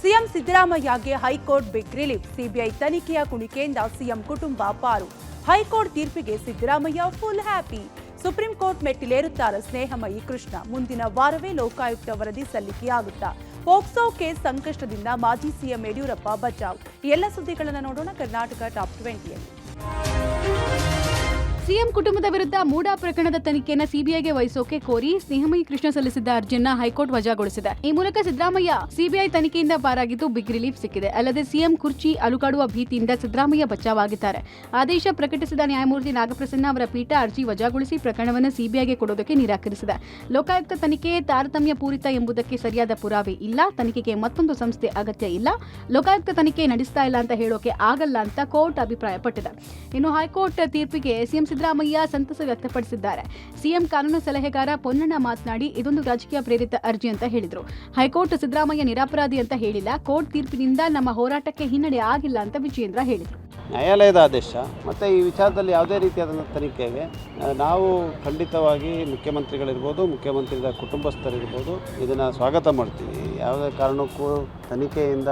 CM ಸಿದ್ದರಾಮಯ್ಯಗೆ high court big relief. CBI ತನಿಖೆಯ ಕುಣಿಕೆಯಿಂದ ಸಿಎಂ ಕುಟುಂಬ ಪಾರು. ಹೈಕೋರ್ಟ್ ತೀರ್ಪಿಗೆ Siddaramaiah full happy. Supreme court ಮೆಟ್ಟಿಲೇರುತ್ತಾರೆ ಸ್ನೇಹಮಯಿ ಕೃಷ್ಣ. ಮುಂದಿನ ವಾರವೇ ಲೋಕಾಯುಕ್ತ ವರದಿ ಸಲ್ಲಿಕೆಯಾಗುತ್ತಾ? ಪೋಕ್ಸೋ ಕೇಸ್ ಸಂಕಷ್ಟದಿಂದ ಮಾಜಿ ಸಿಎಂ ಯಡಿಯೂರಪ್ಪ ಬಚಾವ್. ಎಲ್ಲ ಸುದ್ದಿಗಳನ್ನು ನೋಡೋಣ ಕರ್ನಾಟಕ ಟಾಪ್ 20ಯಲ್ಲಿ. ಸಿಎಂ ಕುಟುಂಬದ ವಿರುದ್ಧ ಮೂಡಾ ಪ್ರಕರಣದ ತನಿಖೆಯನ್ನು ಸಿಬಿಐಗೆ ವಹಿಸೋಕೆ ಕೋರಿ ಸ್ನೇಹಮಯಿ ಕೃಷ್ಣ ಸಲ್ಲಿಸಿದ್ದ ಅರ್ಜಿಯನ್ನ ಹೈಕೋರ್ಟ್ ವಜಾಗೊಳಿಸಿದೆ. ಈ ಮೂಲಕ ಸಿದ್ದರಾಮಯ್ಯ ಸಿಬಿಐ ತನಿಖೆಯಿಂದ ಪಾರಾಗಿದ್ದು ಬಿಗ್ ರಿಲೀಫ್ ಸಿಕ್ಕಿದೆ. ಅಲ್ಲದೆ ಸಿಎಂ ಕುರ್ಚಿ ಅಲುಗಾಡುವ ಭೀತಿಯಿಂದ ಸಿದ್ದರಾಮಯ್ಯ ಬಚಾವಾಗಿದ್ದಾರೆ. ಆದೇಶ ಪ್ರಕಟಿಸಿದ ನ್ಯಾಯಮೂರ್ತಿ ನಾಗಪ್ರಸನ್ನ ಅವರ ಪೀಠ ಅರ್ಜಿ ವಜಾಗೊಳಿಸಿ ಪ್ರಕರಣವನ್ನು ಸಿಬಿಐಗೆ ಕೊಡೋದಕ್ಕೆ ನಿರಾಕರಿಸಿದೆ. ಲೋಕಾಯುಕ್ತ ತನಿಖೆ ತಾರತಮ್ಯ ಪೂರಿತ ಎಂಬುದಕ್ಕೆ ಸರಿಯಾದ ಪುರಾವೆ ಇಲ್ಲ. ತನಿಖೆಗೆ ಮತ್ತೊಂದು ಸಂಸ್ಥೆ ಅಗತ್ಯ ಇಲ್ಲ. ಲೋಕಾಯುಕ್ತ ತನಿಖೆ ನಡೆಸ್ತಾ ಇಲ್ಲ ಅಂತ ಹೇಳೋಕೆ ಆಗಲ್ಲ ಅಂತ ಕೋರ್ಟ್ ಅಭಿಪ್ರಾಯಪಟ್ಟಿದೆ. ಇನ್ನು ಹೈಕೋರ್ಟ್ ತೀರ್ಪಿಗೆ ಸಿಎಂ ಸಿದ್ದರಾಮಯ್ಯ ಸಂತಸ ವ್ಯಕ್ತಪಡಿಸಿದ್ದಾರೆ. ಸಿಎಂ ಕಾನೂನು ಸಲಹೆಗಾರ ಪೊನ್ನಣ್ಣ ಮಾತನಾಡಿ, ಇದೊಂದು ರಾಜಕೀಯ ಪ್ರೇರಿತ ಅರ್ಜಿ ಅಂತ ಹೇಳಿದರು. ಹೈಕೋರ್ಟ್ ಸಿದ್ದರಾಮಯ್ಯ ನಿರಪರಾಧಿ ಅಂತ ಹೇಳಿಲ್ಲ. ಕೋರ್ಟ್ ತೀರ್ಪಿನಿಂದ ನಮ್ಮ ಹೋರಾಟಕ್ಕೆ ಹಿನ್ನಡೆ ಆಗಿಲ್ಲ ಅಂತ ವಿಜಯೇಂದ್ರ ಹೇಳಿದರು. ನ್ಯಾಯಾಲಯದ ಆದೇಶ ಮತ್ತು ಈ ವಿಚಾರದಲ್ಲಿ ಯಾವುದೇ ರೀತಿಯಾದ ತನಿಖೆಗೆ ನಾವು ಖಂಡಿತವಾಗಿ ಮುಖ್ಯಮಂತ್ರಿಗಳಿರ್ಬೋದು, ಮುಖ್ಯಮಂತ್ರಿಗಳ ಕುಟುಂಬಸ್ಥರಿರ್ಬೋದು ಇದನ್ನು ಸ್ವಾಗತ ಮಾಡ್ತೀವಿ. ಯಾವುದೇ ಕಾರಣಕ್ಕೂ ತನಿಖೆಯಿಂದ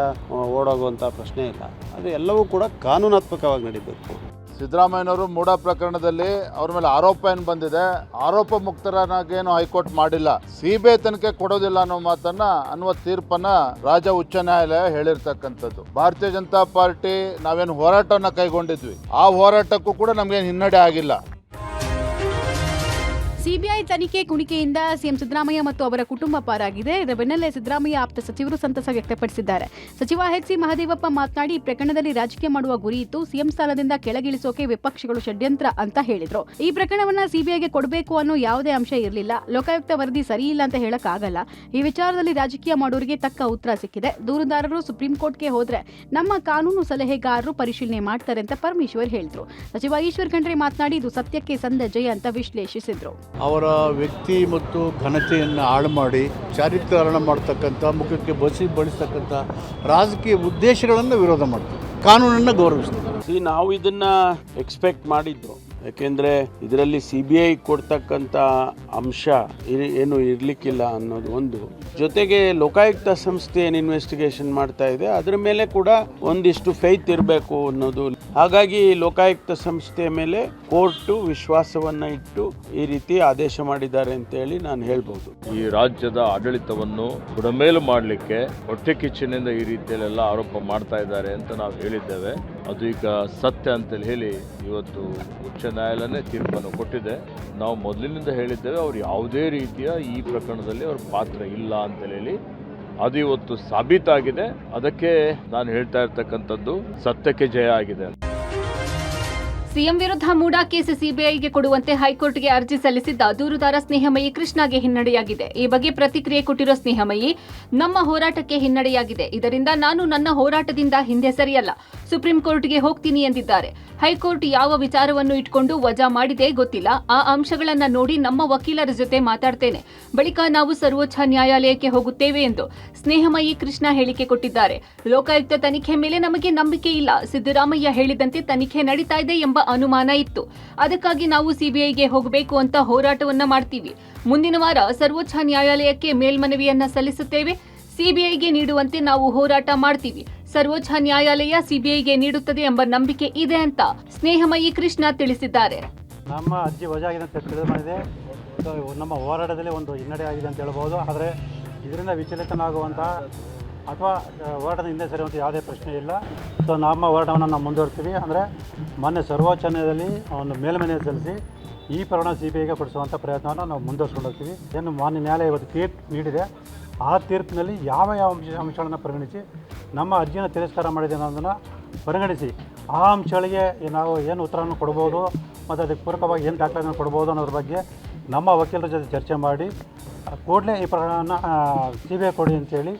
ಓಡೋಗುವಂಥ ಪ್ರಶ್ನೆ ಇಲ್ಲ. ಅದು ಎಲ್ಲವೂ ಕೂಡ ಕಾನೂನಾತ್ಮಕವಾಗಿ ನಡೀಬೇಕು. ಸಿದ್ದರಾಮಯ್ಯನವರು ಮೂಡಾ ಪ್ರಕರಣದಲ್ಲಿ ಅವ್ರ ಮೇಲೆ ಆರೋಪ ಏನು ಬಂದಿದೆ, ಆರೋಪ ಮುಕ್ತರನಾಗೇನು ಹೈಕೋರ್ಟ್ ಮಾಡಿಲ್ಲ. ಸಿಬಿಐ ತನಿಖೆ ಕೊಡೋದಿಲ್ಲ ಅನ್ನುವ ತೀರ್ಪನ್ನ ರಾಜ್ಯ ಉಚ್ಚ ನ್ಯಾಯಾಲಯ ಹೇಳಿರ್ತಕ್ಕಂಥದ್ದು. ಭಾರತೀಯ ಜನತಾ ಪಾರ್ಟಿ ನಾವೇನು ಹೋರಾಟವನ್ನು ಕೈಗೊಂಡಿದ್ವಿ, ಆ ಹೋರಾಟಕ್ಕೂ ಕೂಡ ನಮಗೇನು ಹಿನ್ನಡೆ ಆಗಿಲ್ಲ. ಸಿಬಿಐ ತನಿಖೆ ಕುಣಿಕೆಯಿಂದ ಸಿಎಂ ಸಿದ್ದರಾಮಯ್ಯ ಮತ್ತು ಅವರ ಕುಟುಂಬ ಪಾರಾಗಿದೆ. ಇದರ ಬೆನ್ನಲ್ಲೇ ಸಿದ್ದರಾಮಯ್ಯ ಆಪ್ತ ಸಚಿವರು ಸಂತಸ ವ್ಯಕ್ತಪಡಿಸಿದ್ದಾರೆ. ಸಚಿವ ಎಚ್.ಸಿ. ಮಹದೇವಪ್ಪ ಮಾತನಾಡಿ, ಪ್ರಕರಣದಲ್ಲಿ ರಾಜಕೀಯ ಮಾಡುವ ಗುರಿ ಇತ್ತು. ಸಿಎಂ ಸ್ಥಾನದಿಂದ ಕೆಳಗಿಳಿಸೋಕೆ ವಿಪಕ್ಷಗಳು ಷಡ್ಯಂತ್ರ ಅಂತ ಹೇಳಿದ್ರು. ಈ ಪ್ರಕರಣವನ್ನ ಸಿಬಿಐಗೆ ಕೊಡಬೇಕು ಅನ್ನೋ ಯಾವುದೇ ಅಂಶ ಇರಲಿಲ್ಲ. ಲೋಕಾಯುಕ್ತ ವರದಿ ಸರಿ ಇಲ್ಲ ಅಂತ ಹೇಳಕ್ಕಾಗಲ್ಲ. ಈ ವಿಚಾರದಲ್ಲಿ ರಾಜಕೀಯ ಮಾಡೋರಿಗೆ ತಕ್ಕ ಉತ್ತರ ಸಿಕ್ಕಿದೆ. ದೂರುದಾರರು ಸುಪ್ರೀಂ ಕೋರ್ಟ್ಗೆ ಹೋದ್ರೆ ನಮ್ಮ ಕಾನೂನು ಸಲಹೆಗಾರರು ಪರಿಶೀಲನೆ ಮಾಡ್ತಾರೆ ಅಂತ ಪರಮೇಶ್ವರ್ ಹೇಳಿದ್ರು. ಸಚಿವ ಈಶ್ವರ್ ಖಂಡ್ರೆ ಮಾತನಾಡಿ, ಇದು ಸತ್ಯಕ್ಕೆ ಸಂದ ಜಯ ಅಂತ ವಿಶ್ಲೇಷಿಸಿದ್ರು. ಅವರ ವ್ಯಕ್ತಿ ಮತ್ತು ಘನತೆಯನ್ನು ಹಾಳು ಮಾಡಿ ಚಾರಿತ್ರ್ಯಹರಣ ಮಾಡ್ತಕ್ಕಂಥ, ಮುಖಕ್ಕೆ ಬಳಸ್ತಕ್ಕಂಥ ರಾಜಕೀಯ ಉದ್ದೇಶಗಳನ್ನು ವಿರೋಧ ಮಾಡ್ತಾರೆ. ಕಾನೂನನ್ನು ಗೌರವಿಸ್ತಾರೆ. ನಾವು ಇದನ್ನ ಎಕ್ಸ್ಪೆಕ್ಟ್ ಮಾಡಿದ್ದು. ಯಾಕೆಂದರೆ ಇದರಲ್ಲಿ CBI ಕೊಡ್ತಕ್ಕಂಥ ಅಂಶ ಏನು ಇರಲಿಕ್ಕಿಲ್ಲ ಅನ್ನೋದು ಒಂದು. ಜೊತೆಗೆ ಲೋಕಾಯುಕ್ತ ಸಂಸ್ಥೆ ಏನು ಇನ್ವೆಸ್ಟಿಗೇಷನ್ ಮಾಡ್ತಾ ಇದೆ ಅದರ ಮೇಲೆ ಕೂಡ ಒಂದಿಷ್ಟು ಫೇತ್ ಇರಬೇಕು ಅನ್ನೋದು. ಹಾಗಾಗಿ ಲೋಕಾಯುಕ್ತ ಸಂಸ್ಥೆ ಮೇಲೆ ಕೋರ್ಟು ವಿಶ್ವಾಸವನ್ನು ಇಟ್ಟು ಈ ರೀತಿ ಆದೇಶ ಮಾಡಿದ್ದಾರೆ ಅಂತೇಳಿ ನಾನು ಹೇಳ್ಬೋದು. ಈ ರಾಜ್ಯದ ಆಡಳಿತವನ್ನು ಬುಡಮೇಲು ಮಾಡಲಿಕ್ಕೆ ಹೊಟ್ಟೆ ಕಿಚ್ಚಿನಿಂದ ಈ ರೀತಿಯಲ್ಲೆಲ್ಲ ಆರೋಪ ಮಾಡ್ತಾ ಇದ್ದಾರೆ ಅಂತ ನಾವು ಹೇಳಿದ್ದೇವೆ. ಅದು ಈಗ ಸತ್ಯ ಅಂತೇಳಿ ಹೇಳಿ ಇವತ್ತು ಉಚ್ಚ ನ್ಯಾಯಾಲಯನೇ ತೀರ್ಪನ್ನು ಕೊಟ್ಟಿದೆ. ನಾವು ಮೊದಲಿನಿಂದ ಹೇಳಿದ್ದೇವೆ, ಅವರು ಯಾವುದೇ ರೀತಿಯ ಈ ಪ್ರಕರಣದಲ್ಲಿ ಅವ್ರ ಪಾತ್ರ ಇಲ್ಲ ಅಂತೇಳಿ. ಅದು ಇವತ್ತು ಸಾಬೀತಾಗಿದೆ. ಅದಕ್ಕೆ ನಾನು ಹೇಳ್ತಾ ಇರ್ತಕ್ಕಂಥದ್ದು ಸತ್ಯಕ್ಕೆ ಜಯ ಆಗಿದೆ. ಸಿಎಂ ವಿರುದ್ಧ ಮೂಡಾ ಕೇಸ್ ಸಿಬಿಐಗೆ ಕೊಡುವಂತೆ ಹೈಕೋರ್ಟ್ಗೆ ಅರ್ಜಿ ಸಲ್ಲಿಸಿದ್ದ ದೂರುದಾರ ಸ್ನೇಹಮಯಿ ಕೃಷ್ಣಗೆ ಹಿನ್ನಡೆಯಾಗಿದೆ. ಈ ಬಗ್ಗೆ ಪ್ರತಿಕ್ರಿಯೆ ಕೊಟ್ಟಿರೋ ಸ್ನೇಹಮಯಿ, ನಮ್ಮ ಹೋರಾಟಕ್ಕೆ ಹಿನ್ನಡೆಯಾಗಿದೆ. ಇದರಿಂದ ನಾನು ನನ್ನ ಹೋರಾಟದಿಂದ ಹಿಂದೆ ಸರಿಯಲ್ಲ, ಸುಪ್ರೀಂ ಕೋರ್ಟ್ಗೆ ಹೋಗ್ತೀನಿ ಎಂದಿದ್ದಾರೆ. ಹೈಕೋರ್ಟ್ ಯಾವ ವಿಚಾರವನ್ನು ಇಟ್ಕೊಂಡು ವಜಾ ಮಾಡಿದೆ ಗೊತ್ತಿಲ್ಲ. ಆ ಅಂಶಗಳನ್ನ ನೋಡಿ ನಮ್ಮ ವಕೀಲರ ಜೊತೆ ಮಾತಾಡ್ತೇನೆ. ಬಳಿಕ ನಾವು ಸರ್ವೋಚ್ಚ ನ್ಯಾಯಾಲಯಕ್ಕೆ ಹೋಗುತ್ತೇವೆ ಎಂದು ಸ್ನೇಹಮಯಿ ಕೃಷ್ಣ ಹೇಳಿಕೆ ಕೊಟ್ಟಿದ್ದಾರೆ. ಲೋಕಾಯುಕ್ತ ತನಿಖೆ ಮೇಲೆ ನಮಗೆ ನಂಬಿಕೆ ಇಲ್ಲ. ಸಿದ್ದರಾಮಯ್ಯ ಹೇಳಿದಂತೆ ತನಿಖೆ ನಡೀತಾ ಇದೆ ಎಂಬ ಅನುಮಾನ ಇತ್ತು. ಅದಕ್ಕಾಗಿ ನಾವು ಸಿಬಿಐಗೆ ಹೋಗಬೇಕು ಅಂತ ಹೋರಾಟವನ್ನ ಮಾಡ್ತೀವಿ. ಮುಂದಿನ ವಾರ ಸರ್ವೋಚ್ಚ ನ್ಯಾಯಾಲಯಕ್ಕೆ ಮೇಲ್ಮನವಿಯನ್ನ ಸಲ್ಲಿಸುತ್ತೇವೆ. ಸಿಬಿಐಗೆ ನೀಡುವಂತೆ ನಾವು ಹೋರಾಟ ಮಾಡ್ತೀವಿ. ಸರ್ವೋಚ್ಚ ನ್ಯಾಯಾಲಯ ಸಿಬಿಐಗೆ ನೀಡುತ್ತದೆ ಎಂಬ ನಂಬಿಕೆ ಇದೆ ಅಂತ ಸ್ನೇಹಮಯಿ ಕೃಷ್ಣ ತಿಳಿಸಿದ್ದಾರೆ. ನಮ್ಮ ಅರ್ಜಿ ವಜಾ ಆಗಿದೆ ಅಂತ ತಿಳಿದು ಬಂದಿದೆ. ನಮ್ಮ ಹೋರಾಟದಲ್ಲಿ ಒಂದು ಹಿನ್ನಡೆ ಆಗಿದೆ ಅಂತ ಹೇಳ್ಬೋದು. ಆದರೆ ಇದರಿಂದ ವಿಚಲಿತನಾಗುವಂಥ ಅಥವಾ ಹೋರಾಟದ ಹಿಂದೆ ಸರಿಯುವಂಥ ಯಾವುದೇ ಪ್ರಶ್ನೆ ಇಲ್ಲ. ಸೊ ನಮ್ಮ ಹೋರಾಟವನ್ನು ನಾವು ಮುಂದುವರ್ತೀವಿ. ಅಂದರೆ ಮೊನ್ನೆ ಸರ್ವೋಚ್ಚ ನ್ಯಾಯಾಲಯದಲ್ಲಿ ಒಂದು ಮೇಲ್ಮನವಿ ಸಲ್ಲಿಸಿ ಈ ಪ್ರಕರಣ ಸಿಬಿಐಗೆ ಕೊಡಿಸುವಂಥ ಪ್ರಯತ್ನವನ್ನು ನಾವು ಮುಂದುವರ್ಸ್ಕೊಂಡು ಹೋಗ್ತೀವಿ. ಏನು ಮಾನ್ಯ ನ್ಯಾಯಾಲಯ ಇವತ್ತು ತೀರ್ಪು ನೀಡಿದೆ, ಆ ತೀರ್ಪಿನಲ್ಲಿ ಯಾವ ಅಂಶಗಳನ್ನು ಪರಿಗಣಿಸಿ ನಮ್ಮ ಅರ್ಜಿಯನ್ನು ತಿರಸ್ಕಾರ ಮಾಡಿದೆ ಅನ್ನೋದನ್ನು ಪರಿಗಣಿಸಿ ಆ ಅಂಶಗಳಿಗೆ ನಾವು ಏನು ಉತ್ತರವನ್ನು ಕೊಡ್ಬೋದು ಮತ್ತು ಅದಕ್ಕೆ ಪೂರಕವಾಗಿ ಏನು ದಾಖಲೆಗಳನ್ನು ಕೊಡ್ಬೋದು ಅನ್ನೋದ್ರ ಬಗ್ಗೆ ನಮ್ಮ ವಕೀಲರ ಜೊತೆ ಚರ್ಚೆ ಮಾಡಿ ಕೂಡಲೇ ಈ ಪ್ರಕರಣವನ್ನು ಸಿಬಿಐ ಕೊಡಿ ಅಂತೇಳಿ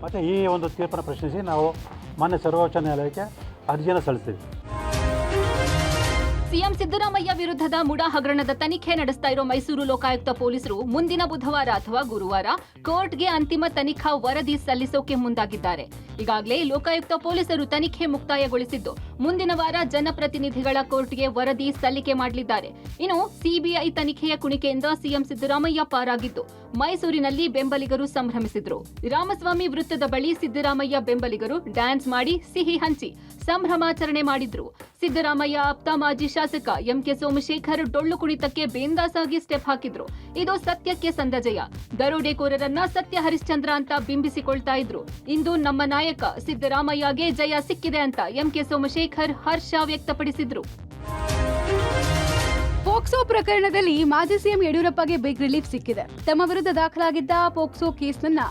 ಮತ್ತು ಈ ಒಂದು ತೀರ್ಪನ್ನು ಪ್ರಶ್ನಿಸಿ ನಾವು ಮಾನ್ಯ ಸರ್ವೋಚ್ಚ ನ್ಯಾಯಾಲಯಕ್ಕೆ ಅರ್ಜಿಯನ್ನು ಸಲ್ಲಿಸ್ತೀವಿ. ಸಿಎಂ ಸಿದ್ದರಾಮಯ್ಯ ವಿರುದ್ಧದ ಮುಡಾ ಹಗರಣದ ತನಿಖೆ ನಡೆಸ್ತಾ ಇರೋ ಮೈಸೂರು ಲೋಕಾಯುಕ್ತ ಪೊಲೀಸರು ಮುಂದಿನ ಬುಧವಾರ ಅಥವಾ ಗುರುವಾರ ಕೋರ್ಟ್ಗೆ ಅಂತಿಮ ತನಿಖಾ ವರದಿ ಸಲ್ಲಿಸೋಕೆ ಮುಂದಾಗಿದ್ದಾರೆ. ಈಗಾಗಲೇ ಲೋಕಾಯುಕ್ತ ಪೊಲೀಸರು ತನಿಖೆ ಮುಕ್ತಾಯಗೊಳಿಸಿದ್ದು ಮುಂದಿನ ವಾರ ಜನಪ್ರತಿನಿಧಿಗಳ ಕೋರ್ಟ್ಗೆ ವರದಿ ಸಲ್ಲಿಕೆ ಮಾಡಲಿದ್ದಾರೆ. ಇನ್ನು ಸಿಬಿಐ ತನಿಖೆಯ ಕುಣಿಕೆಯಿಂದ ಸಿಎಂ ಸಿದ್ದರಾಮಯ್ಯ ಪಾರಾಗಿದ್ದು ಮೈಸೂರಿನಲ್ಲಿ ಬೆಂಬಲಿಗರು ಸಂಭ್ರಮಿಸಿದ್ರು. ರಾಮಸ್ವಾಮಿ ವೃತ್ತದ ಬಳಿ ಸಿದ್ದರಾಮಯ್ಯ ಬೆಂಬಲಿಗರು ಡ್ಯಾನ್ಸ್ ಮಾಡಿ ಸಿಹಿ ಹಂಚಿ ಸಂಭ್ರಮಾಚರಣೆ ಮಾಡಿದ್ರು. ಸಿದ್ದರಾಮಯ್ಯ ಆಪ್ತ ಮಾಜಿ ಶಾಸಕ ಎಂಕೆ ಸೋಮಶೇಖರ್ ಡೊಳ್ಳು ಕುಣಿತಕ್ಕೆ ಬೇಂದಾಸಾಗಿ ಸ್ಟೆಪ್ ಹಾಕಿದ್ರು. ಇದು ಸತ್ಯಕ್ಕೆ ಸಂದ ಜಯ. ದರೋಡೆಕೋರರನ್ನ ಸತ್ಯ ಹರಿಶ್ಚಂದ್ರ ಅಂತ ಬಿಂಬಿಸಿಕೊಳ್ತಾ ಇದ್ರು. ಇಂದು ನಮ್ಮ ನಾಯಕ ಸಿದ್ದರಾಮಯ್ಯಗೆ ಜಯ ಸಿಕ್ಕಿದೆ ಅಂತ ಎಂಕೆ ಸೋಮಶೇಖರ್ ಹರ್ಷ ವ್ಯಕ್ತಪಡಿಸಿದ್ರು. ಪೋಕ್ಸೋ ಪ್ರಕರಣದಲ್ಲಿ ಮಾಜಿ ಸಿಎಂ ಯಡಿಯೂರಪ್ಪಗೆ ಬಿಗ್ ರಿಲೀಫ್ ಸಿಕ್ಕಿದೆ. ತಮ್ಮ ವಿರುದ್ಧ ದಾಖಲಾಗಿದ್ದ ಪೋಕ್ಸೋ ಕೇಸ್ನನ್ನ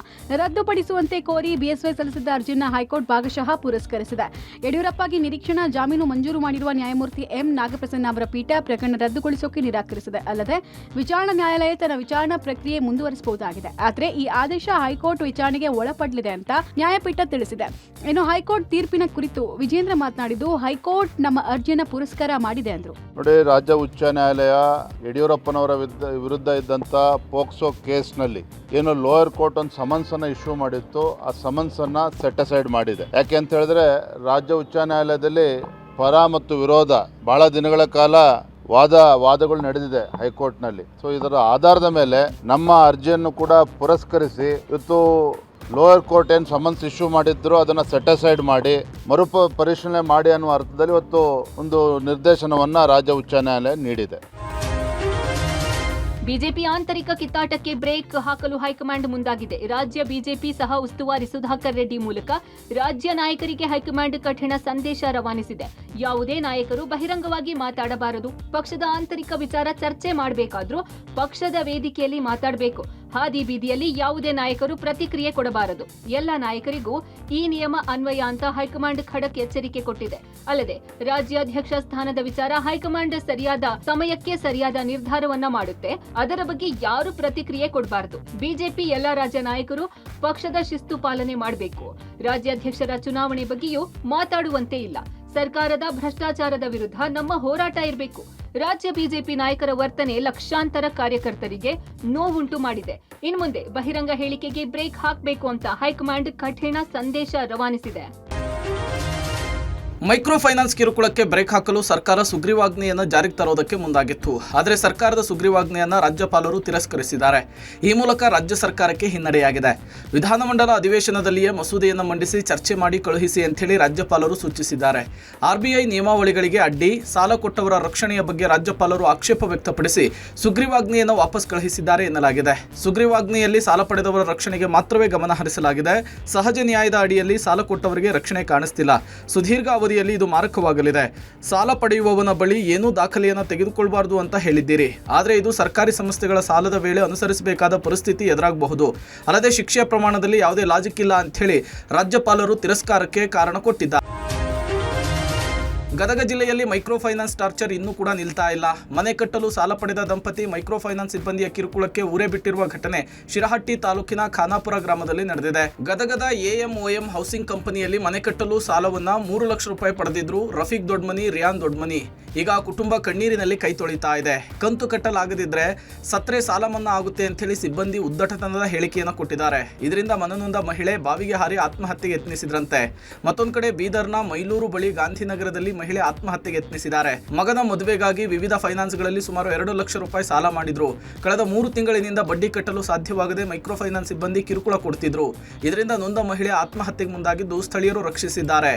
ರದ್ದುಪಡಿಸುವಂತೆ ಕೋರಿ ಬಿಎಸ್ವೈ ಸಲ್ಲಿಸಿದ್ದ ಅರ್ಜಿಯನ್ನು ಹೈಕೋರ್ಟ್ ಭಾಗಶಃ ಪುರಸ್ಕರಿಸಿದೆ. ಯಡಿಯೂರಪ್ಪಗೆ ನಿರೀಕ್ಷಣಾ ಜಾಮೀನು ಮಂಜೂರು ಮಾಡಿರುವ ನ್ಯಾಯಮೂರ್ತಿ ಎಂ ನಾಗಪ್ರಸನ್ನ ಅವರ ಪೀಠ ಪ್ರಕರಣ ರದ್ದುಗೊಳಿಸೋಕೆ ನಿರಾಕರಿಸಿದೆ. ಅಲ್ಲದೆ ವಿಚಾರಣಾ ನ್ಯಾಯಾಲಯ ತನ್ನ ವಿಚಾರಣಾ ಪ್ರಕ್ರಿಯೆ ಮುಂದುವರಿಸಬಹುದಾಗಿದೆ. ಆದರೆ ಈ ಆದೇಶ ಹೈಕೋರ್ಟ್ ವಿಚಾರಣೆಗೆ ಒಳಪಡಲಿದೆ ಅಂತ ನ್ಯಾಯಪೀಠ ತಿಳಿಸಿದೆ. ಇನ್ನು ಹೈಕೋರ್ಟ್ ತೀರ್ಪಿನ ಕುರಿತು ವಿಜೇಂದ್ರ ಮಾತನಾಡಿದ್ದು, ಹೈಕೋರ್ಟ್ ನಮ್ಮ ಅರ್ಜಿಯನ್ನು ಪುರಸ್ಕಾರ ಮಾಡಿದೆ ಎಂದರು. ನೋಡಿ, ರಾಜ್ಯ ಉಚ್ಚ ನ್ಯಾಯಾಲಯ ಯಡಿಯೂರಪ್ಪನವರ ವಿರುದ್ಧ ಇದ್ದಂಥ ಪೋಕ್ಸೋ ಕೇಸ್ನಲ್ಲಿ ಏನು ಲೋಯರ್ ಕೋರ್ಟ್ ಒಂದು ಸಮನ್ಸನ್ನು ಇಶ್ಯೂ ಮಾಡಿತ್ತು, ಆ ಸಮನ್ಸನ್ನು ಸೆಟ್ ಅಸೈಡ್ ಮಾಡಿದೆ. ಯಾಕೆ ಅಂತ ಹೇಳಿದ್ರೆ ರಾಜ್ಯ ಉಚ್ಚ ನ್ಯಾಯಾಲಯದಲ್ಲಿ ಪರ ಮತ್ತು ವಿರೋಧ ಬಹಳ ದಿನಗಳ ಕಾಲ ವಾದಗಳು ನಡೆದಿದೆ ಹೈಕೋರ್ಟ್ನಲ್ಲಿ. ಸೊ ಇದರ ಆಧಾರದ ಮೇಲೆ ನಮ್ಮ ಅರ್ಜಿಯನ್ನು ಕೂಡ ಪುರಸ್ಕರಿಸಿ ಇವತ್ತು ಲೋಯರ್ ಕೋರ್ಟ್ ಏನು ಸಮನ್ಸ್ ಇಶ್ಯೂ ಮಾಡಿದ್ರು ಅದನ್ನು ಸೆಟ್ ಅಸೈಡ್ ಮಾಡಿ ಪರಿಶೀಲನೆ ಮಾಡಿ ಅನ್ನುವ ಅರ್ಥದಲ್ಲಿ ಇವತ್ತು ಒಂದು ನಿರ್ದೇಶನವನ್ನು ರಾಜ್ಯ ಉಚ್ಚ ನ್ಯಾಯಾಲಯ ನೀಡಿದೆ. ಬಿಜೆಪಿ ಆಂತರಿಕ ಕಿತ್ತಾಟಕ್ಕೆ ಬ್ರೇಕ್ ಹಾಕಲು ಹೈಕಮಾಂಡ್ ಮುಂದಾಗಿದೆ. ರಾಜ್ಯ ಬಿಜೆಪಿ ಸಹ ಉಸ್ತುವಾರಿ ಸುಧಾಕರ್ ರೆಡ್ಡಿ ಮೂಲಕ ರಾಜ್ಯ ನಾಯಕರಿಗೆ ಹೈಕಮಾಂಡ್ ಕಠಿಣ ಸಂದೇಶ ರವಾನಿಸಿದೆ. ಯಾವುದೇ ನಾಯಕರು ಬಹಿರಂಗವಾಗಿ ಮಾತಾಡಬಾರದು. ಪಕ್ಷದ ಆಂತರಿಕ ವಿಚಾರ ಚರ್ಚೆ ಮಾಡಬೇಕಾದ್ರೂ ಪಕ್ಷದ ವೇದಿಕೆಯಲ್ಲಿ ಮಾತಾಡಬೇಕು. ಹಾದಿ ಬೀದಿಯಲ್ಲಿ ಯಾವುದೇ ನಾಯಕರು ಪ್ರತಿಕ್ರಿಯೆ ಕೊಡಬಾರದು. ಎಲ್ಲ ನಾಯಕರಿಗೂ ಈ ನಿಯಮ ಅನ್ವಯ ಅಂತ ಹೈಕಮಾಂಡ್ ಖಡಕ್ ಎಚ್ಚರಿಕೆ ಕೊಟ್ಟಿದೆ. ಅಲ್ಲದೆ ರಾಜ್ಯಾಧ್ಯಕ್ಷ ಸ್ಥಾನದ ವಿಚಾರ ಹೈಕಮಾಂಡ್ ಸರಿಯಾದ ಸಮಯಕ್ಕೆ ಸರಿಯಾದ ನಿರ್ಧಾರವನ್ನ ಮಾಡುತ್ತೆ. ಅದರ ಬಗ್ಗೆ ಯಾರು ಪ್ರತಿಕ್ರಿಯೆ ಕೊಡಬಾರದು. ಬಿಜೆಪಿ ಎಲ್ಲ ರಾಜ್ಯ ನಾಯಕರು ಪಕ್ಷದ ಶಿಸ್ತು ಪಾಲನೆ ಮಾಡಬೇಕು. ರಾಜ್ಯಾಧ್ಯಕ್ಷರ ಚುನಾವಣೆ ಬಗ್ಗೆಯೂ ಮಾತಾಡುವಂತೆ ಇಲ್ಲ. ಸರ್ಕಾರದ ಭ್ರಷ್ಟಾಚಾರದ ವಿರುದ್ಧ ನಮ್ಮ ಹೋರಾಟ ಇರಬೇಕು. ರಾಜ್ಯ ಬಿಜೆಪಿ ನಾಯಕರ ವರ್ತನೆ ಲಕ್ಷಾಂತರ ಕಾರ್ಯಕರ್ತರಿಗೆ ನೋವುಂಟು ಮಾಡಿದೆ. ಇನ್ಮುಂದೆ ಬಹಿರಂಗ ಹೇಳಿಕೆಗೆ ಬ್ರೇಕ್ ಹಾಕಬೇಕು ಅಂತ ಹೈಕಮಾಂಡ್ ಕಠಿಣ ಸಂದೇಶ ರವಾನಿಸಿದೆ. ಮೈಕ್ರೋ ಫೈನಾನ್ಸ್ ಕಿರುಕುಳಕ್ಕೆ ಬ್ರೇಕ್ ಹಾಕಲು ಸರ್ಕಾರ ಸುಗ್ರೀವಾಜ್ಞೆಯನ್ನು ಜಾರಿಗೆ ತರೋದಕ್ಕೆ ಮುಂದಾಗಿತ್ತು. ಆದರೆ ಸರ್ಕಾರದ ಸುಗ್ರೀವಾಜ್ಞೆಯನ್ನು ರಾಜ್ಯಪಾಲರು ತಿರಸ್ಕರಿಸಿದ್ದಾರೆ. ಈ ಮೂಲಕ ರಾಜ್ಯ ಸರ್ಕಾರಕ್ಕೆ ಹಿನ್ನಡೆಯಾಗಿದೆ. ವಿಧಾನಮಂಡಲ ಅಧಿವೇಶನದಲ್ಲಿಯೇ ಮಸೂದೆಯನ್ನು ಮಂಡಿಸಿ ಚರ್ಚೆ ಮಾಡಿ ಕಳುಹಿಸಿ ಅಂತೇಳಿ ರಾಜ್ಯಪಾಲರು ಸೂಚಿಸಿದ್ದಾರೆ. ಆರ್ಬಿಐ ನಿಯಮಾವಳಿಗಳಿಗೆ ಅಡ್ಡಿ ಸಾಲ ಕೊಟ್ಟವರ ರಕ್ಷಣೆಯ ಬಗ್ಗೆ ರಾಜ್ಯಪಾಲರು ಆಕ್ಷೇಪ ವ್ಯಕ್ತಪಡಿಸಿ ಸುಗ್ರೀವಾಜ್ಞೆಯನ್ನು ವಾಪಸ್ ಕಳುಹಿಸಿದ್ದಾರೆ ಎನ್ನಲಾಗಿದೆ. ಸುಗ್ರೀವಾಜ್ಞೆಯಲ್ಲಿ ಸಾಲ ಪಡೆದವರ ರಕ್ಷಣೆಗೆ ಮಾತ್ರವೇ ಗಮನ ಹರಿಸಲಾಗಿದೆ. ಸಹಜ ನ್ಯಾಯದ ಅಡಿಯಲ್ಲಿ ಸಾಲ ಕೊಟ್ಟವರಿಗೆ ರಕ್ಷಣೆ ಕಾಣಿಸ್ತಿಲ್ಲ. ಸುದೀರ್ಘ ಅವಧಿಯಲ್ಲಿ ಇದು ಮಾರಕವಾಗಲಿದೆ. ಸಾಲ ಪಡೆಯುವವನ ಬಳಿ ಏನೂ ದಾಖಲೆಯನ್ನು ತೆಗೆದುಕೊಳ್ಳಬಾರದು ಅಂತ ಹೇಳಿದ್ದೀರಿ. ಆದರೆ ಇದು ಸರ್ಕಾರಿ ಸಂಸ್ಥೆಗಳ ಸಾಲದ ವೇಳೆ ಅನುಸರಿಸಬೇಕಾದ ಪರಿಸ್ಥಿತಿ ಎದುರಾಗಬಹುದು. ಅಲ್ಲದೆ ಶಿಕ್ಷೆಯ ಪ್ರಮಾಣದಲ್ಲಿ ಯಾವುದೇ ಲಾಜಿಕ್ ಇಲ್ಲ ಅಂತ ಹೇಳಿ ರಾಜ್ಯಪಾಲರು ತಿರಸ್ಕಾರಕ್ಕೆ ಕಾರಣ ಕೊಟ್ಟಿದ್ದಾರೆ. ಗದಗ ಜಿಲ್ಲೆಯಲ್ಲಿ ಮೈಕ್ರೋ ಫೈನಾನ್ಸ್ ಟಾರ್ಚರ್ ಇನ್ನೂ ಕೂಡ ನಿಲ್ತಾ ಇಲ್ಲ. ಮನೆ ಕಟ್ಟಲು ಸಾಲ ಪಡೆದ ದಂಪತಿ ಮೈಕ್ರೋ ಫೈನಾನ್ಸ್ ಸಿಬ್ಬಂದಿಯ ಕಿರುಕುಳಕ್ಕೆ ಊರೇ ಬಿಟ್ಟಿರುವ ಘಟನೆ ಶಿರಹಟ್ಟಿ ತಾಲೂಕಿನ ಖಾನಾಪುರ ಗ್ರಾಮದಲ್ಲಿ ನಡೆದಿದೆ. ಗದಗದ AMOM ಹೌಸಿಂಗ್ ಕಂಪನಿಯಲ್ಲಿ ಮನೆ ಕಟ್ಟಲು ಸಾಲವನ್ನ 3 ಲಕ್ಷ ರೂಪಾಯಿ ಪಡೆದಿದ್ರು ರಫೀಕ್ ದೊಡ್ಮನಿ, ರಿಯಾನ್ ದೊಡ್ಮನಿ. ಈಗ ಕುಟುಂಬ ಕಣ್ಣೀರಿನಲ್ಲಿ ಕೈ ತೊಳಿತಾ ಇದೆ. ಕಂತು ಕಟ್ಟಲಾಗದಿದ್ರೆ ಸತ್ರೆ ಸಾಲ ಮನ್ನಾ ಆಗುತ್ತೆ ಅಂತ ಹೇಳಿ ಸಿಬ್ಬಂದಿ ಉದ್ದಟತನದ ಹೇಳಿಕೆಯನ್ನು ಕೊಟ್ಟಿದ್ದಾರೆ. ಇದರಿಂದ ಮನನೊಂದ ಮಹಿಳೆ ಬಾವಿಗೆ ಹಾರಿ ಆತ್ಮಹತ್ಯೆಗೆ ಯತ್ನಿಸಿದ್ರಂತೆ. ಮತ್ತೊಂದು ಕಡೆ ಬೀದರ್ನ ಮೈಲೂರು ಬಳಿ ಗಾಂಧಿನಗರದಲ್ಲಿ ಮಹಿಳೆ ಆತ್ಮಹತ್ಯೆಗೆ ಯತ್ನಿಸಿದ್ದಾರೆ. ಮಗನ ಮದುವೆಗಾಗಿ ವಿವಿಧ ಫೈನಾನ್ಸ್ಗಳಲ್ಲಿ ಸುಮಾರು 2 ಲಕ್ಷ ರೂಪಾಯಿ ಸಾಲ ಮಾಡಿದ್ರು. ಕಳೆದ 3 ತಿಂಗಳಿನಿಂದ ಬಡ್ಡಿ ಕಟ್ಟಲು ಸಾಧ್ಯವಾಗದೆ ಮೈಕ್ರೋ ಫೈನಾನ್ಸ್ ಸಿಬ್ಬಂದಿ ಕಿರುಕುಳ ಕೊಡ್ತಿದ್ರು. ಇದರಿಂದ ನೊಂದ ಮಹಿಳೆ ಆತ್ಮಹತ್ಯೆಗೆ ಮುಂದಾಗಿದ್ದು ಸ್ಥಳೀಯರು ರಕ್ಷಿಸಿದ್ದಾರೆ.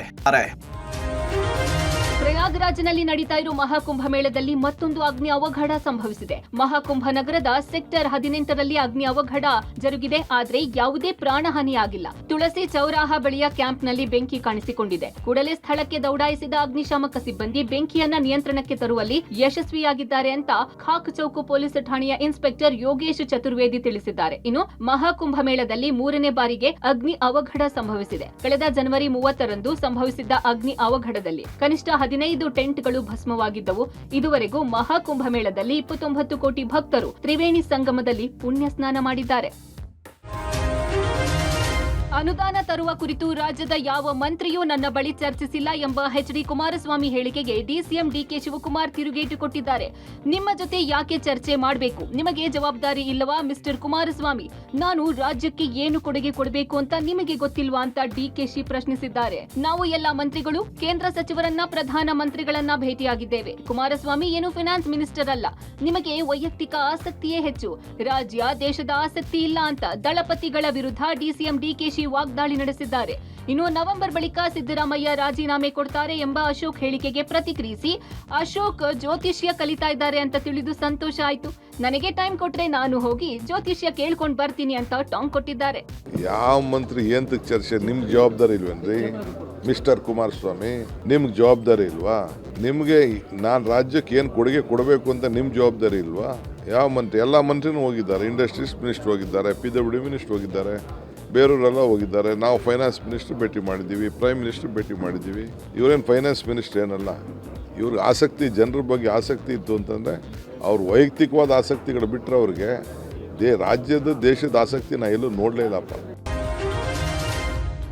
ಪ್ರಯಾಗ್ರಾಜ್ನಲ್ಲಿ ನಡೀತಾ ಇರುವ ಮಹಾಕುಂಭಮೇಳದಲ್ಲಿ ಮತ್ತೊಂದು ಅಗ್ನಿ ಅವಘಡ ಸಂಭವಿಸಿದೆ. ಮಹಾಕುಂಭ ನಗರದ ಸೆಕ್ಟರ್ 18ರಲ್ಲಿ ಅಗ್ನಿ ಅವಘಡ ಜರುಗಿದೆ. ಆದರೆ ಯಾವುದೇ ಪ್ರಾಣಹಾನಿಯಾಗಿಲ್ಲ. ತುಳಸಿ ಚೌರಾಹ ಬಳಿಯ ಕ್ಯಾಂಪ್ನಲ್ಲಿ ಬೆಂಕಿ ಕಾಣಿಸಿಕೊಂಡಿದೆ. ಕೂಡಲೇ ಸ್ಥಳಕ್ಕೆ ದೌಡಾಯಿಸಿದ ಅಗ್ನಿಶಾಮಕ ಸಿಬ್ಬಂದಿ ಬೆಂಕಿಯನ್ನ ನಿಯಂತ್ರಣಕ್ಕೆ ತರುವಲ್ಲಿ ಯಶಸ್ವಿಯಾಗಿದ್ದಾರೆ ಅಂತ ಖಾಕ್ ಚೌಕು ಪೊಲೀಸ್ ಠಾಣೆಯ ಇನ್ಸ್ಪೆಕ್ಟರ್ ಯೋಗೇಶ್ ಚತುರ್ವೇದಿ ತಿಳಿಸಿದ್ದಾರೆ. ಇನ್ನು ಮಹಾಕುಂಭಮೇಳದಲ್ಲಿ 3ನೇ ಬಾರಿಗೆ ಅಗ್ನಿ ಅವಘಡ ಸಂಭವಿಸಿದೆ. ಕಳೆದ ಜನವರಿ 30ರಂದು ಸಂಭವಿಸಿದ್ದ ಅಗ್ನಿ ಅವಘಡದಲ್ಲಿ ಕನಿಷ್ಠ 15 ಟೆಂಟ್ಗಳು ಭಸ್ಮವಾಗಿದ್ದವು. ಇದುವರೆಗೂ ಮಹಾಕುಂಭಮೇಳದಲ್ಲಿ 29 ಕೋಟಿ ಭಕ್ತರು ತ್ರಿವೇಣಿ ಸಂಗಮದಲ್ಲಿ ಪುಣ್ಯ ಸ್ನಾನ ಮಾಡಿದ್ದಾರೆ. ಅನುದಾನ ತರುವ ಕುರಿತು ರಾಜ್ಯದ ಯಾವ ಮಂತ್ರಿಯೂ ನನ್ನ ಬಳಿ ಚರ್ಚಿಸಿಲ್ಲ ಎಂಬ ಎಚ್.ಡಿ. ಕುಮಾರಸ್ವಾಮಿ ಹೇಳಿಕೆಗೆ ಡಿಸಿಎಂ ಡಿಕೆ ಶಿವಕುಮಾರ್ ತಿರುಗೇಟು ಕೊಟ್ಟಿದ್ದಾರೆ. ನಿಮ್ಮ ಜೊತೆ ಯಾಕೆ ಚರ್ಚೆ ಮಾಡಬೇಕು? ನಿಮಗೆ ಜವಾಬ್ದಾರಿ ಇಲ್ಲವಾ ಮಿಸ್ಟರ್ ಕುಮಾರಸ್ವಾಮಿ? ನಾನು ರಾಜ್ಯಕ್ಕೆ ಏನು ಕೊಡುಗೆ ಕೊಡಬೇಕು ಅಂತ ನಿಮಗೆ ಗೊತ್ತಿಲ್ವಾ ಅಂತ ಡಿಕೆಶಿ ಪ್ರಶ್ನಿಸಿದ್ದಾರೆ. ನಾವು ಎಲ್ಲ ಮಂತ್ರಿಗಳು ಕೇಂದ್ರ ಸಚಿವರನ್ನ ಪ್ರಧಾನ ಮಂತ್ರಿಗಳನ್ನ ಭೇಟಿಯಾಗಿದ್ದೇವೆ. ಕುಮಾರಸ್ವಾಮಿ ಏನು ಫೈನಾನ್ಸ್ ಮಿನಿಸ್ಟರ್ ಅಲ್ಲ. ನಿಮಗೆ ವೈಯಕ್ತಿಕ ಆಸಕ್ತಿಯೇ ಹೆಚ್ಚು, ರಾಜ್ಯ ದೇಶದ ಆಸಕ್ತಿ ಇಲ್ಲ ಅಂತ ದಳಪತಿಗಳ ವಿರುದ್ಧ ಡಿಸಿಎಂ ಡಿಕೆಶಿ ವಾಗ್ದಾಳಿ ನಡೆಸಿದ್ದಾರೆ. ಇನ್ನು ನವೆಂಬರ್ ಬಳಿಕ ಸಿದ್ದರಾಮಯ್ಯ ರಾಜೀನಾಮೆ ಕೊಡ್ತಾರೆ ಎಂಬ ಅಶೋಕ್ ಹೇಳಿಕೆಗೆ ಪ್ರತಿಕ್ರಿಯಿಸಿ, ಅಶೋಕ್ ಜ್ಯೋತಿಷ್ಯ ಕಲಿತಾ ಇದ್ದಾರೆ ಅಂತ ತಿಳಿದು ಸಂತೋಷ ಆಯ್ತು. ನನಗೆ ಟೈಮ್ ಕೊಟ್ರೆ ನಾನು ಹೋಗಿ ಜ್ಯೋತಿಷ್ಯ ಕೇಳ್ಕೊಂಡು ಬರ್ತೀನಿ ಅಂತ ಟಾಂಗ್ ಕೊಟ್ಟಿದ್ದಾರೆ. ಯಾವ ಮಂತ್ರಿ ಎಂತಕ್ಕೆ ಚರ್ಚೆ? ನಿಮ್ಗೆ ಜವಾಬ್ದಾರಿ ಇಲ್ವೇನ್ರಿ ಮಿಸ್ಟರ್ ಕುಮಾರಸ್ವಾಮಿ? ನಿಮ್ಗೆ ಜವಾಬ್ದಾರಿ ಇಲ್ವಾ? ನಿಮಗೆ ನಾನು ರಾಜ್ಯಕ್ಕೆ ಏನು ಕೊಡುಗೆ ಕೊಡಬೇಕು ಅಂತ ನಿಮ್ಮ ಜವಾಬ್ದಾರಿ ಇಲ್ವಾ? ಯಾವ ಮಂತ್ರಿ? ಎಲ್ಲ ಮಂತ್ರಿನೂ ಹೋಗಿದ್ದಾರೆ. ಇಂಡಸ್ಟ್ರೀಸ್ ಮಿನಿಸ್ಟರ್ ಹೋಗಿದ್ದಾರೆ, PWD ಮಿನಿಸ್ಟರ್ ಹೋಗಿದ್ದಾರೆ, ಬೇರೆಯವರೆಲ್ಲ ಹೋಗಿದ್ದಾರೆ. ನಾವು ಫೈನಾನ್ಸ್ ಮಿನಿಸ್ಟರ್ ಭೇಟಿ ಮಾಡಿದ್ದೀವಿ, ಪ್ರೈಮ್ ಮಿನಿಸ್ಟರ್ ಭೇಟಿ ಮಾಡಿದ್ದೀವಿ. ಇವರೇನು ಫೈನಾನ್ಸ್ ಮಿನಿಸ್ಟರ್ ಏನಲ್ಲ. ಇವ್ರಿಗೆ ಆಸಕ್ತಿ, ಜನರ ಬಗ್ಗೆ ಆಸಕ್ತಿ ಇತ್ತು ಅಂತಂದರೆ ಅವ್ರ ವೈಯಕ್ತಿಕವಾದ ಆಸಕ್ತಿಗಳು ಬಿಟ್ಟರೆ ಅವ್ರಿಗೆ ರಾಜ್ಯದ ದೇಶದ ಆಸಕ್ತಿ ನಾ ಎಲ್ಲೂ ನೋಡಲೇ ಇಲ್ಲಪ್ಪ.